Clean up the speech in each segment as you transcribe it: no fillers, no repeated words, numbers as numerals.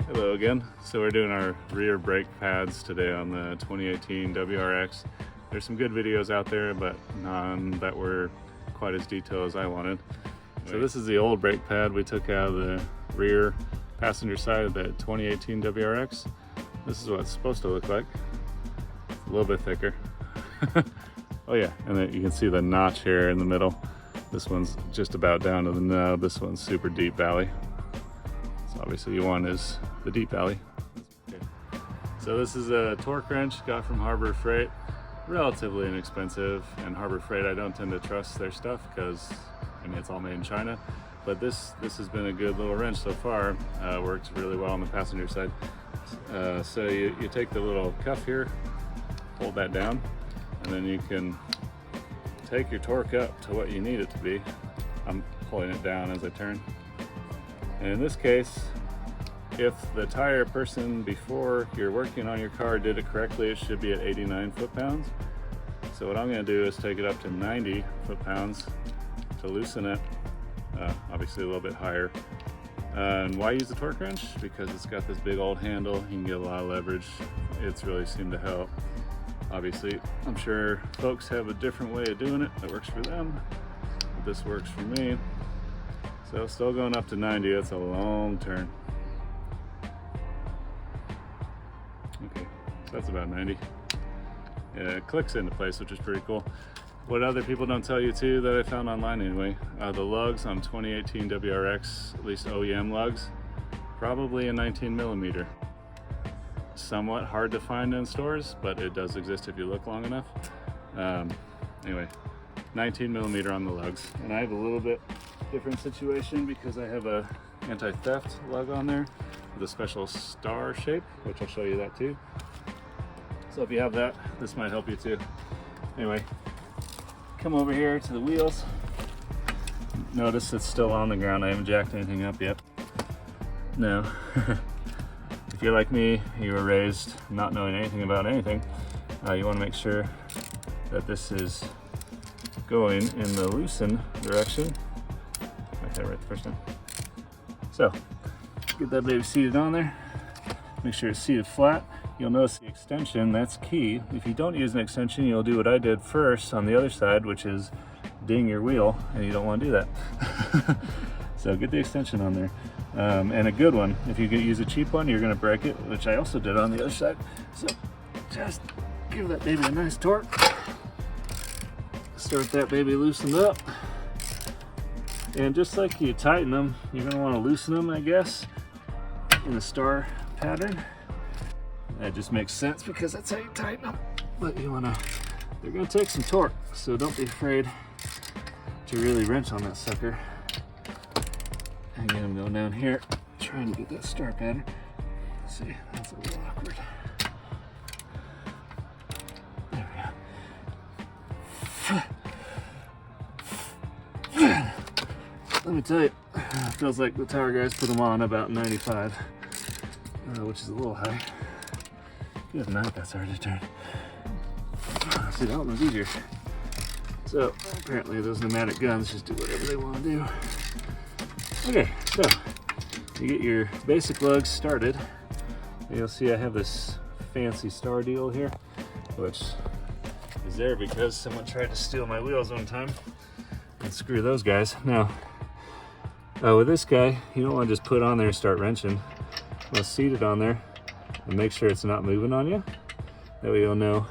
Hello again. So we're doing our rear brake pads today on the 2018 WRX. There's some good videos out there, but none that were quite as detailed as I wanted. So this is the old brake pad we took out of the rear passenger side of the 2018 WRX. This is what it's supposed to look like. It's a little bit thicker. Oh yeah, and then you can see the notch here in the middle. This one's just about down to the nub. This one's super deep valley. So obviously you want is the deep valley. Okay. So this is a torque wrench got from Harbor Freight. Relatively inexpensive, and Harbor Freight, I don't tend to trust their stuff because I mean it's all made in China. But this has been a good little wrench so far. Works really well on the passenger side. So you take the little cuff here, hold that down, and then you can take your torque up to what you need it to be. I'm pulling it down as I turn. And in this case, if the tire person before you're working on your car did it correctly, it should be at 89 foot-pounds. So what I'm going to do is take it up to 90 foot-pounds to loosen it, obviously a little bit higher. And why use the torque wrench? Because it's got this big old handle, you can get a lot of leverage. It's really seemed to help. Obviously, I'm sure folks have a different way of doing it that works for them, but this works for me. So still going up to 90, that's a long turn. Okay, so that's about 90. Yeah, it clicks into place, which is pretty cool. What other people don't tell you too, that I found online anyway, the lugs on 2018 WRX, at least OEM lugs, probably a 19 millimeter. Somewhat hard to find in stores, but it does exist if you look long enough. Anyway, 19 millimeter on the lugs. And I have a little bit different situation because I have a anti-theft lug on there with a special star shape, which I'll show you that too. So if you have that, this might help you too. Anyway, come over here to the wheels. Notice it's still on the ground. I haven't jacked anything up yet. Now, if you're like me, you were raised not knowing anything about anything, you want to make sure that this is going in the loosen direction. I got it right the first time. So, get that baby seated on there. Make sure it's seated flat. You'll notice the extension, that's key. If you don't use an extension, you'll do what I did first on the other side, which is ding your wheel, and you don't want to do that. So get the extension on there. And a good one. If you use a cheap one, you're going to break it, which I also did on the other side. So just give that baby a nice torque. Start that baby loosened up. And just like you tighten them, you're going to want to loosen them, I guess, in the star pattern. That just makes sense because that's how you tighten them. But you want to, they're going to take some torque, so don't be afraid to really wrench on that sucker. Again, I'm going down here, trying to get that star pattern. Let's see, that's a little awkward. There we go. Let me tell you, it feels like the tower guys put them on about 95, which is a little high. Good night, that's hard to turn. See, that one was easier. So, apparently those pneumatic guns just do whatever they want to do. Okay, so you get your basic lugs started. You'll see I have this fancy star deal here, which is there because someone tried to steal my wheels one time, and screw those guys. Now, with this guy, you don't want to just put on there and start wrenching. You want to seat it on there and make sure it's not moving on you. That way you'll know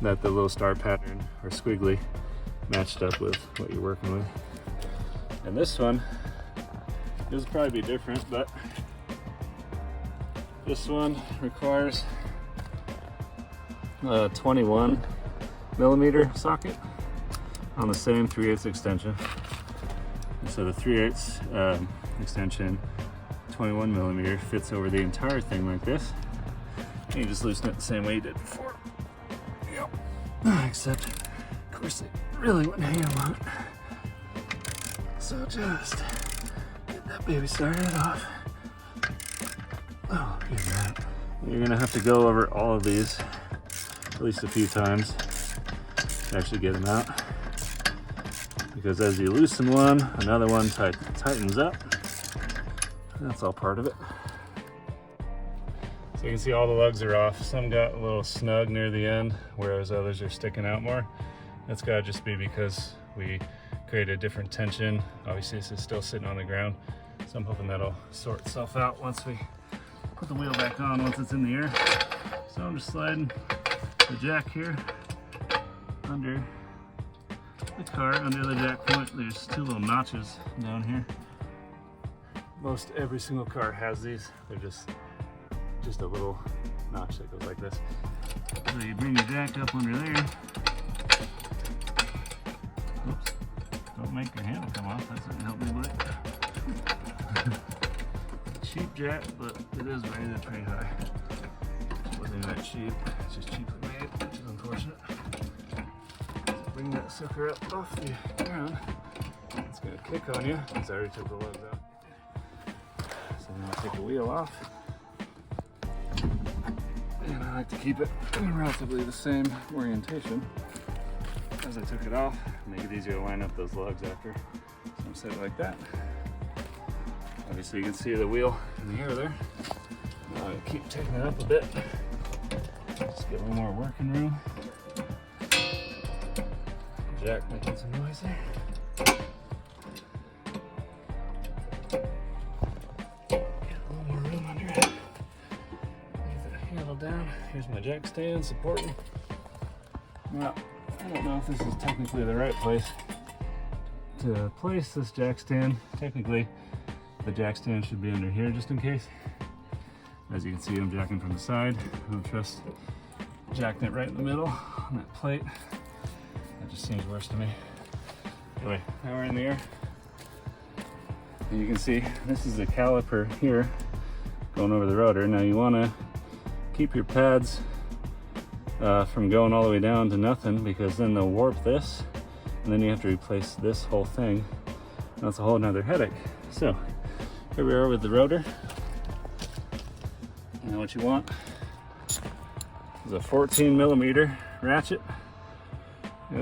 that the little star pattern or squiggly matched up with what you're working with. And this one, this will probably be different, but this one requires a 21 millimeter socket on the same 3/8 extension. And so the 3/8 extension, 21 millimeter, fits over the entire thing like this. And you just loosen it the same way you did before. Yep. Except, of course, they really wouldn't handle it. So just get that baby started off. Oh, look at that. You're gonna have to go over all of these at least a few times to actually get them out. Because as you loosen one, another one tightens up. That's all part of it. So you can see all the lugs are off. Some got a little snug near the end, whereas others are sticking out more. That's gotta just be because we created a different tension. Obviously this is still sitting on the ground, so I'm hoping that'll sort itself out once we put the wheel back on, once it's in the air. So I'm just sliding the jack here under the car, under the jack point. There's two little notches down here. Most every single car has these. They're just a little notch that goes like this. So you bring your jack up under there. Oops, don't make your handle come off, that doesn't help me with it. Cheap jack, but it is rated pretty high. It wasn't even that cheap, it's just cheaply made, which is unfortunate. So bring that sucker up off the ground. It's gonna kick on you, because I already took the lugs out. So then I'll take the wheel off. And I like to keep it in relatively the same orientation as I took it off. Make it easier to line up those lugs after. So I'm set it like that. Obviously you can see the wheel in the air there. Now I keep taking it up a bit. Just get a little more working room. Jack making some noise there. Down. Here's my jack stand supporting. Now, I don't know if this is technically the right place to place this jack stand. Technically, the jack stand should be under here just in case. As you can see, I'm jacking from the side. I don't trust jacking it right in the middle on that plate. That just seems worse to me. Anyway, now we're in the air. And you can see this is the caliper here going over the rotor. Now you want to keep your pads from going all the way down to nothing, because then they'll warp this and then you have to replace this whole thing. That's a whole nother headache. So here we are with the rotor. Now what you want is a 14mm ratchet.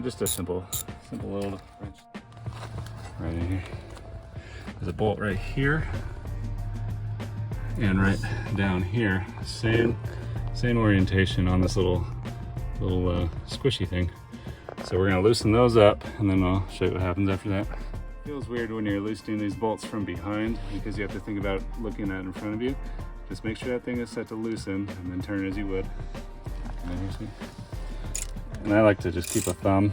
Just a simple little wrench right in here. There's a bolt right here and right down here. Same orientation on this little squishy thing. So we're gonna loosen those up and then I'll show you what happens after that. Feels weird when you're loosening these bolts from behind because you have to think about looking at it in front of you. Just make sure that thing is set to loosen and then turn as you would. And I like to just keep a thumb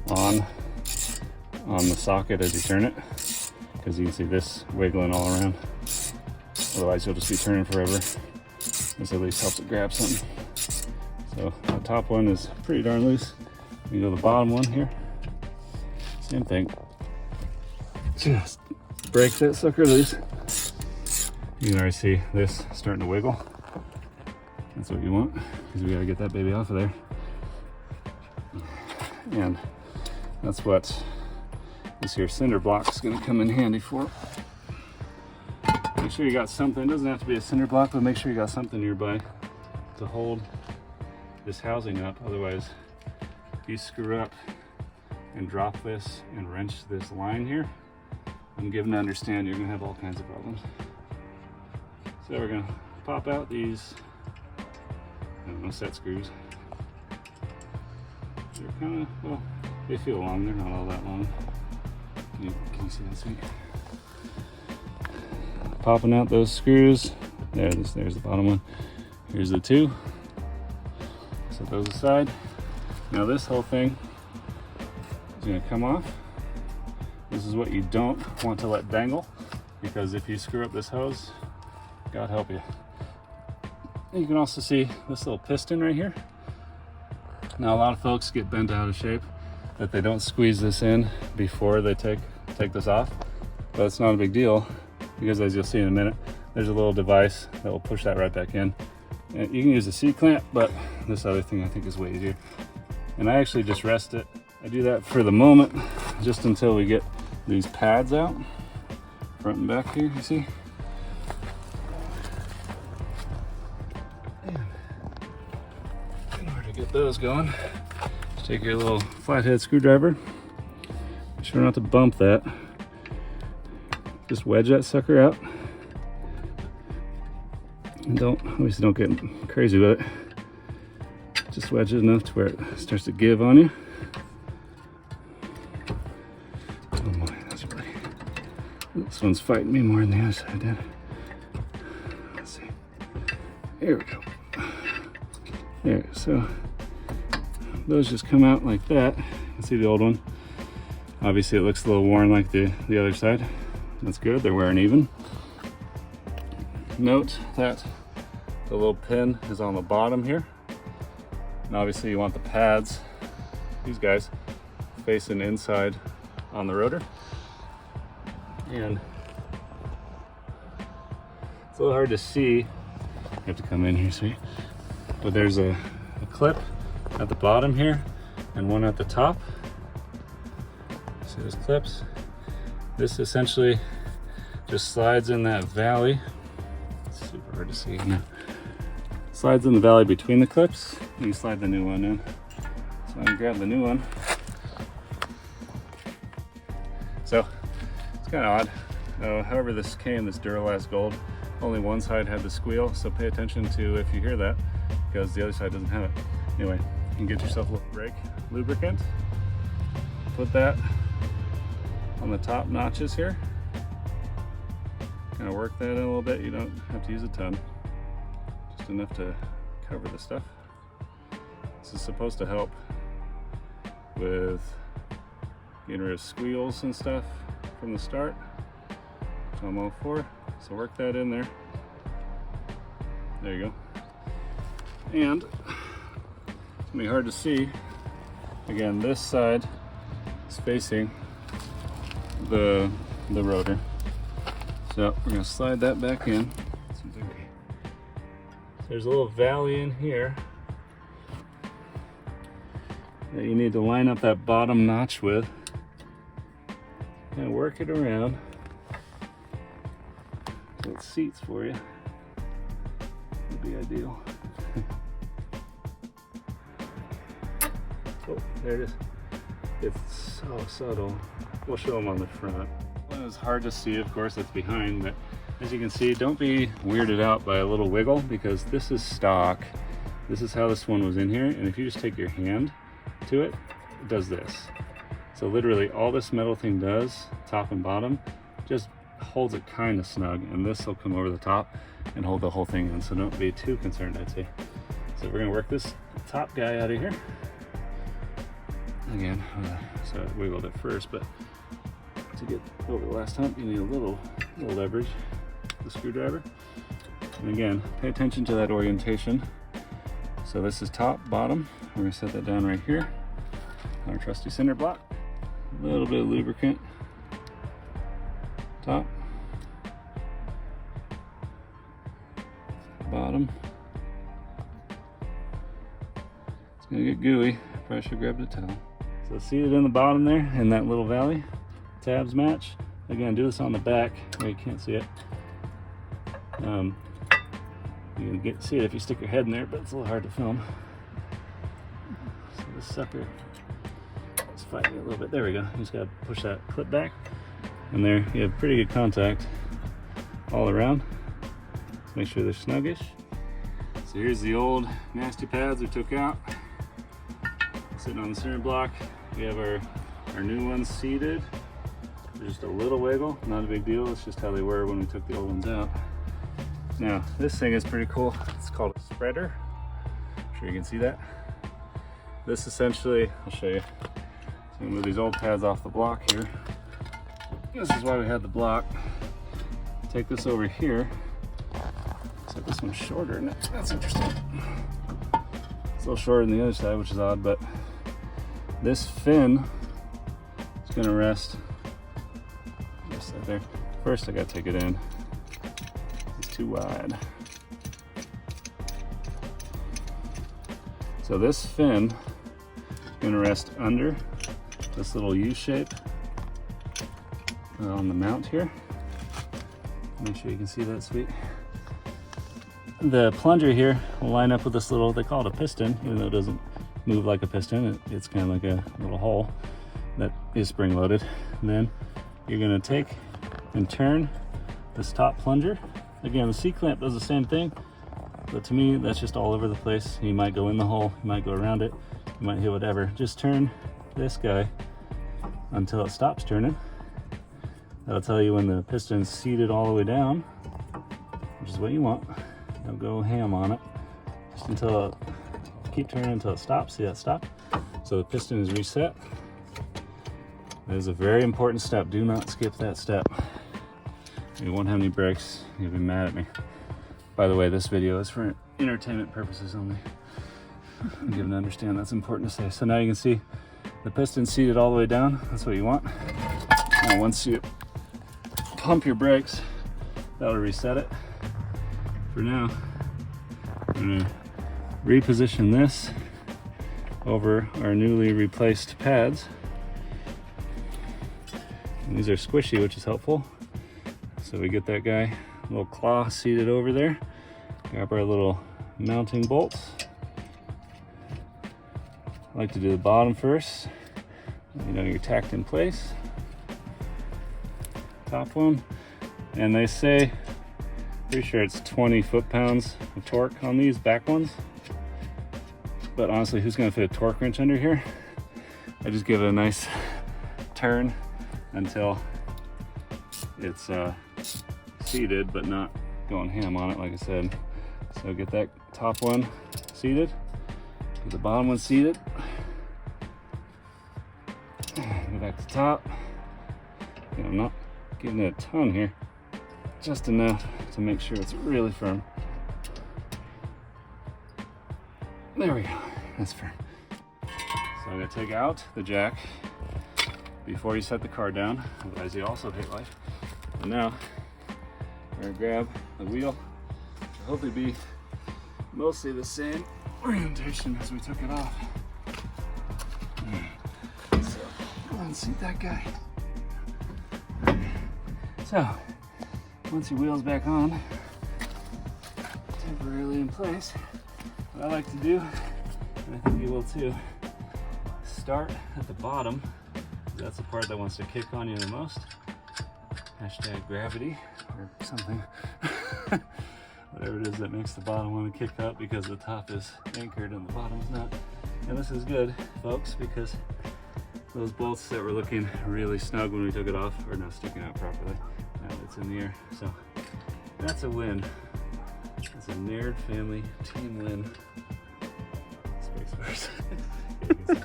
on the socket as you turn it, because you can see this wiggling all around. Otherwise you'll just be turning forever. This at least helps it grab something. So the top one is pretty darn loose. You go to the bottom one here. Same thing. Just break that sucker loose. You can already see this starting to wiggle. That's what you want, because we gotta get that baby off of there. And that's what this here cinder block is gonna come in handy for. Make sure you got something. It doesn't have to be a cinder block, but make sure you got something nearby to hold this housing up. Otherwise, if you screw up and drop this and wrench this line here, I'm given to understand you're gonna have all kinds of problems. So we're gonna pop out these, I don't know, set screws. They're kind of, well, they feel long. They're not all that long. Can you see that sweet? Popping out those screws. There's the bottom one. Here's the two. Set those aside. Now this whole thing is gonna come off. This is what you don't want to let dangle, because if you screw up this hose, God help you. You can also see this little piston right here. Now a lot of folks get bent out of shape that they don't squeeze this in before they take this off, but it's not a big deal, because as you'll see in a minute, there's a little device that will push that right back in. And you can use a C-clamp, but this other thing I think is way easier. And I actually just rest it. I do that for the moment, just until we get these pads out, front and back here, you see? And in order to get those going, just take your little flathead screwdriver. Be sure not to bump that. Just wedge that sucker out. And obviously don't get crazy with it. Just wedge it enough to where it starts to give on you. Oh boy, that's really, this one's fighting me more than the other side did. Let's see. Here we go. There, so those just come out like that. You can see the old one. Obviously it looks a little worn like the other side. That's good, they're wearing even. Note that the little pin is on the bottom here. And obviously you want the pads, these guys, facing inside on the rotor. And it's a little hard to see. You have to come in here, see? But there's a clip at the bottom here and one at the top. See those clips? This essentially just slides in that valley. It's super hard to see now. Slides in the valley between the clips. You slide the new one in. So I'm gonna grab the new one. So it's kind of odd. However, this came, this Duralast Gold, only one side had the squeal. So pay attention to if you hear that, because the other side doesn't have it. Anyway, you can get yourself a little brake lubricant. Put that on the top notches here. Kind of work that in a little bit. You don't have to use a ton. Just enough to cover the stuff. This is supposed to help with getting rid of squeals and stuff from the start, which I'm all for. So work that in there. There you go. And it's gonna be hard to see. Again, this side is facing the rotor. So we're gonna slide that back in. There's a little valley in here that you need to line up that bottom notch with and work it around so it seats for you. Would be ideal. Oh, there it is. It's so subtle. We'll show them on the front. It's hard to see, of course, that's behind, but as you can see, don't be weirded out by a little wiggle, because this is stock. This is how this one was in here, and if you just take your hand to it, it does this. So literally all this metal thing does, top and bottom, just holds it kind of snug, and this will come over the top and hold the whole thing in, so don't be too concerned, I'd say. So we're gonna work this top guy out of here. Again, so I wiggled it first, but to get over the last hump, you need a little leverage, the screwdriver. And again, pay attention to that orientation. So this is top, bottom. We're gonna set that down right here. Our trusty cinder block. A little bit of lubricant. Top. Bottom. It's gonna get gooey. Probably should grab the towel. So see it in the bottom there, in that little valley? Tabs match. Again, do this on the back where you can't see it. You can see it if you stick your head in there, but it's a little hard to film. So this sucker is fighting a little bit. There we go. You just gotta push that clip back, and there you have pretty good contact all around. Let's make sure they're snuggish. So here's the old nasty pads we took out, sitting on the center block. We have our new ones seated. Just a little wiggle, not a big deal. It's just how they were when we took the old ones out. Now, this thing is pretty cool. It's called a spreader. I'm sure you can see that. This essentially, I'll show you. So I'm gonna move these old pads off the block here. This is why we had the block. Take this over here. Except this one's shorter, and that's interesting. It's a little shorter than the other side, which is odd, but this fin is gonna rest just right there. First, I gotta take it in. It's too wide. So this fin is gonna rest under this little U shape on the mount here. Make sure you can see that, sweet. The plunger here will line up with this little, they call it a piston, even though it doesn't move like a piston. It's kind of like a little hole that is spring loaded. And then you're gonna take and turn this top plunger. Again, the C-clamp does the same thing, But to me, that's just all over the place. You might go in the hole, you might go around it, you might hit whatever. Just turn this guy until it stops turning. That'll tell you when the piston's seated all the way down, which is what you want. Don't go ham on it. Just until it, keep turning until it stops. See that stop? So the piston is reset. That is a very important step. Do not skip that step. You won't have any brakes. You'll be mad at me. By the way, this video is for entertainment purposes only. I'm given to understand that's important to say. So now you can see the piston seated all the way down. That's what you want. Now once you pump your brakes, that'll reset it. For now, I'm gonna reposition this over our newly replaced pads. And these are squishy, which is helpful. So we get that guy, little claw seated over there. Grab our little mounting bolts. I like to do the bottom first. You know, you're tacked in place. Top one. And they say, pretty sure it's 20 foot-pounds of torque on these back ones. But honestly, who's gonna fit a torque wrench under here? I just give it a nice turn until it's seated, but not going ham on it, like I said. So get that top one seated, get the bottom one seated, go back to top. And I'm not giving it a ton here, just enough to make sure it's really firm. There we go, that's firm. So I'm gonna take out the jack before you set the car down, otherwise you also hate life. And now, we're gonna grab the wheel, which will hopefully be mostly the same orientation as we took it off. So, go ahead and seat that guy. So, once your wheel's back on, temporarily in place, what I like to do, and I think you will too, start at the bottom. That's the part that wants to kick on you the most. Hashtag gravity or something. Whatever it is that makes the bottom want to kick up because the top is anchored and the bottom is not. And this is good, folks, because those bolts that were looking really snug when we took it off are not sticking out properly. Now it's in the air. So that's a win. It's a Naird family team win. Space Force. This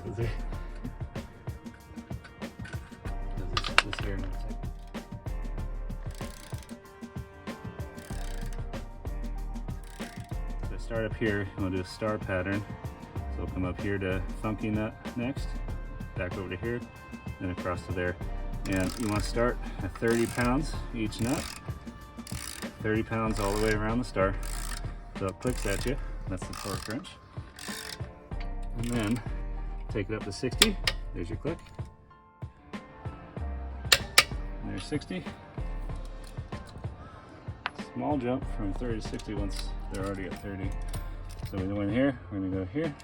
here. So start up here, I'm gonna do a star pattern. So I'll come up here to funky nut next, back over to here, then across to there. And you want to start at 30 pounds each nut. 30 pounds all the way around the star. So it clicks at you, that's the torque wrench. And then take it up to 60, there's your click. And there's 60. Small jump from 30 to 60 once they're already at 30. So we go in here, we're gonna go here.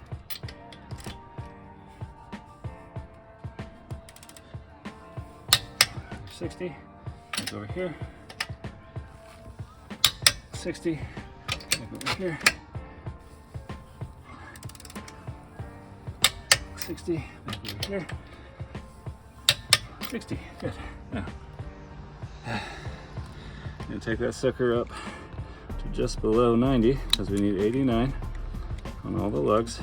There's 60, back over here. 60, back over here. 60, back over here. 60, good. Now, I'm gonna take that sucker up to just below 90 because we need 89 on all the lugs.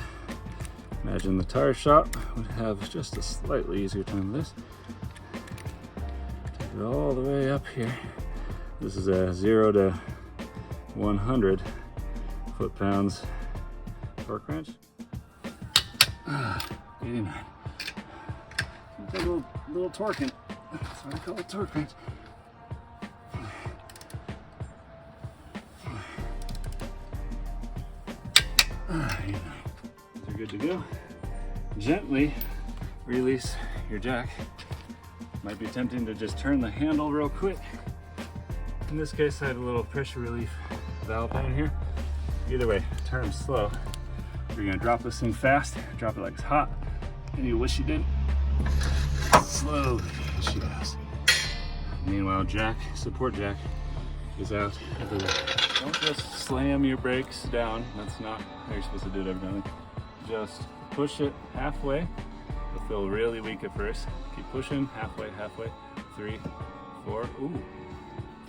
Imagine the tire shop would have just a slightly easier time with this. Take it all the way up here. This is a 0 to 100 foot-pounds torque wrench. 89. A little torquing. That's what I call a torque wrench. These are good to go. Gently release your jack. Might be tempting to just turn the handle real quick. In this case, I had a little pressure relief valve down here. Either way, turn them slow. You're gonna drop this thing fast, drop it like it's hot, and you wish you didn't. Slowly, yes. Meanwhile, jack, support jack, is out everywhere. Don't just slam your brakes down. That's not how you're supposed to do it evidently. Just push it halfway. It'll feel really weak at first. Keep pushing halfway, 3, 4,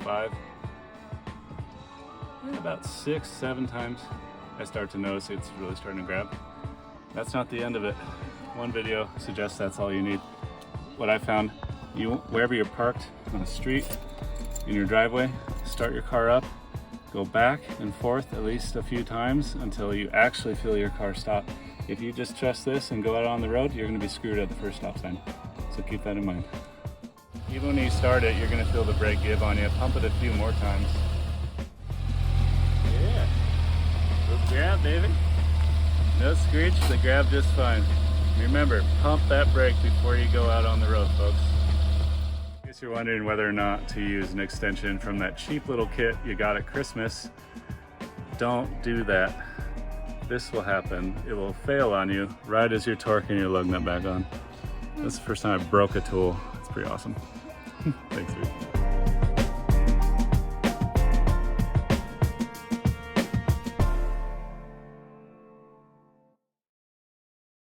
5, yeah, about 6, 7 times. I start to notice it's really starting to grab. That's not the end of it. One video suggests that's all you need. What I found, wherever you're parked on the street, in your driveway, start your car up, go back and forth at least a few times until you actually feel your car stop. If you just trust this and go out on the road, you're going to be screwed at the first stop sign. So keep that in mind. Even when you start it, you're going to feel the brake give on you. Pump it a few more times. Yeah. Good grab, baby. No screech, they grab just fine. Remember, pump that brake before you go out on the road, folks. In case you're wondering whether or not to use an extension from that cheap little kit you got at Christmas, don't do that. This will happen. It will fail on you right as you're torquing your lug nut back on. That's the first time I broke a tool. It's pretty awesome. Thanks, dude.